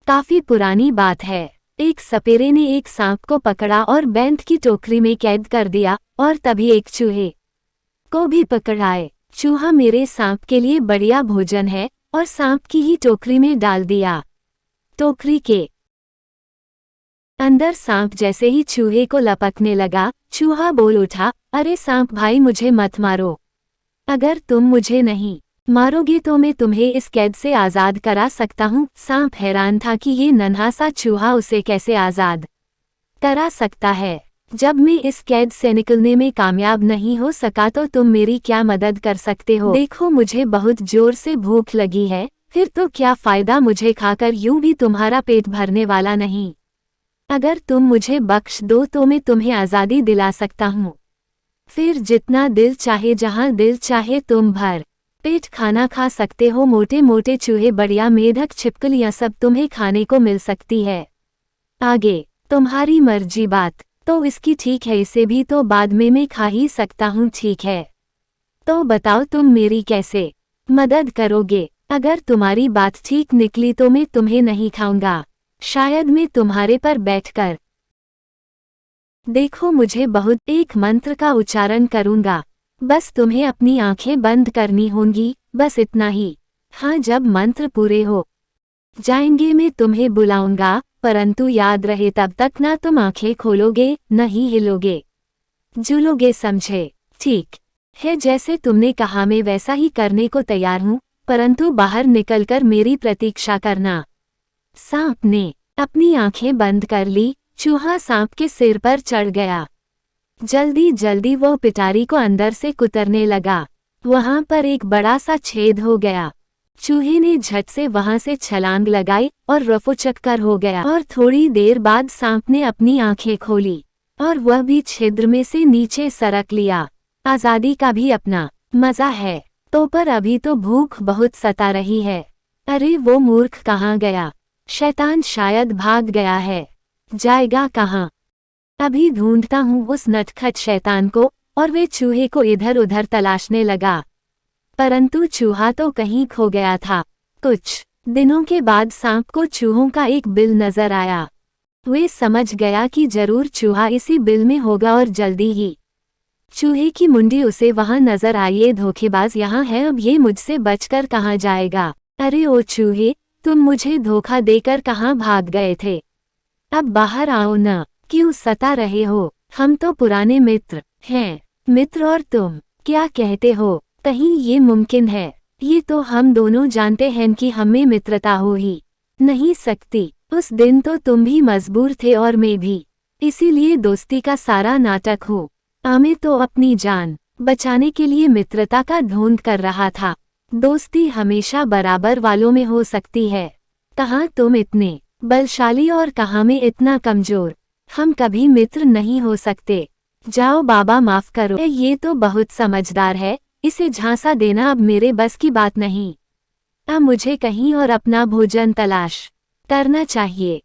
काफी पुरानी बात है। एक सपेरे ने एक सांप को पकड़ा और बैंत की टोकरी में कैद कर दिया और तभी एक चूहे को भी पकड़ाए। चूहा मेरे सांप के लिए बढ़िया भोजन है और सांप की ही टोकरी में डाल दिया। टोकरी के अंदर सांप जैसे ही चूहे को लपकने लगा, चूहा बोल उठा, अरे सांप भाई मुझे मत मारो। अगर तुम मुझे नहीं मारोगे तो मैं तुम्हें इस कैद से आज़ाद करा सकता हूँ। सांप हैरान था कि ये नन्हा सा चूहा उसे कैसे आज़ाद करा सकता है। जब मैं इस कैद से निकलने में कामयाब नहीं हो सका तो तुम मेरी क्या मदद कर सकते हो? देखो मुझे बहुत जोर से भूख लगी है, फिर तो क्या फ़ायदा मुझे खाकर, यूं भी तुम्हारा पेट भरने वाला नहीं। अगर तुम मुझे बख्श दो तो मैं तुम्हें आज़ादी दिला सकता हूँ। फिर जितना दिल चाहे जहाँ दिल चाहे तुम भर पेट खाना खा सकते हो। मोटे मोटे चूहे, बढ़िया मेढक, छिपकलियाँ सब तुम्हें खाने को मिल सकती है। आगे तुम्हारी मर्जी। बात तो इसकी ठीक है, इसे भी तो बाद में मैं खा ही सकता हूँ। ठीक है तो बताओ तुम मेरी कैसे मदद करोगे? अगर तुम्हारी बात ठीक निकली तो मैं तुम्हें नहीं खाऊंगा। शायद मैं तुम्हारे पर बैठकर देखो मुझे बहुत एक मंत्र का उच्चारण करूंगा, बस तुम्हें अपनी आंखें बंद करनी होंगी, बस इतना ही। हाँ, जब मंत्र पूरे हो जाएंगे मैं तुम्हें बुलाऊंगा, परंतु याद रहे तब तक ना तुम आंखें खोलोगे न ही हिलोगे झूलोगे, समझे? ठीक है, जैसे तुमने कहा मैं वैसा ही करने को तैयार हूँ, परंतु बाहर निकलकर मेरी प्रतीक्षा करना। सांप ने अपनी आंखें बंद कर ली। चूहा सांप के सिर पर चढ़ गया। जल्दी जल्दी वो पिटारी को अंदर से कुतरने लगा। वहां पर एक बड़ा सा छेद हो गया। चूहे ने झट से वहां से छलांग लगाई और रफूचक्कर हो गया। और थोड़ी देर बाद सांप ने अपनी आंखें खोली और वह भी छिद्र में से नीचे सरक लिया। आजादी का भी अपना मजा है तो, पर अभी तो भूख बहुत सता रही है। अरे वो मूर्ख कहाँ गया? शैतान शायद भाग गया है। जाएगा कहाँ? अभी ढूंढता हूँ उस नटखट शैतान को। और वे चूहे को इधर उधर तलाशने लगा, परंतु चूहा तो कहीं खो गया था। कुछ दिनों के बाद सांप को चूहों का एक बिल नजर आया। वे समझ गया कि जरूर चूहा इसी बिल में होगा और जल्दी ही चूहे की मुंडी उसे वहां नजर आई। ये धोखेबाज यहाँ है, अब ये मुझसे बचकर कहाँ जाएगा? अरे ओ चूहे, तुम मुझे धोखा देकर कहाँ भाग गए थे? अब बाहर आओ न, क्यों सता रहे हो? हम तो पुराने मित्र हैं। मित्र और तुम क्या कहते हो? कहीं ये मुमकिन है? ये तो हम दोनों जानते हैं कि हमें मित्रता हो ही नहीं सकती। उस दिन तो तुम भी मजबूर थे और मैं भी, इसीलिए दोस्ती का सारा नाटक हो। मैं तो अपनी जान बचाने के लिए मित्रता का ढोंग कर रहा था। दोस्ती हमेशा बराबर वालों में हो सकती है। कहाँ तुम इतने बलशाली और कहाँ मैं इतना कमजोर। हम कभी मित्र नहीं हो सकते। जाओ बाबा, माफ करो, ये तो बहुत समझदार है, इसे झांसा देना अब मेरे बस की बात नहीं। अब मुझे कहीं और अपना भोजन तलाश करना चाहिए।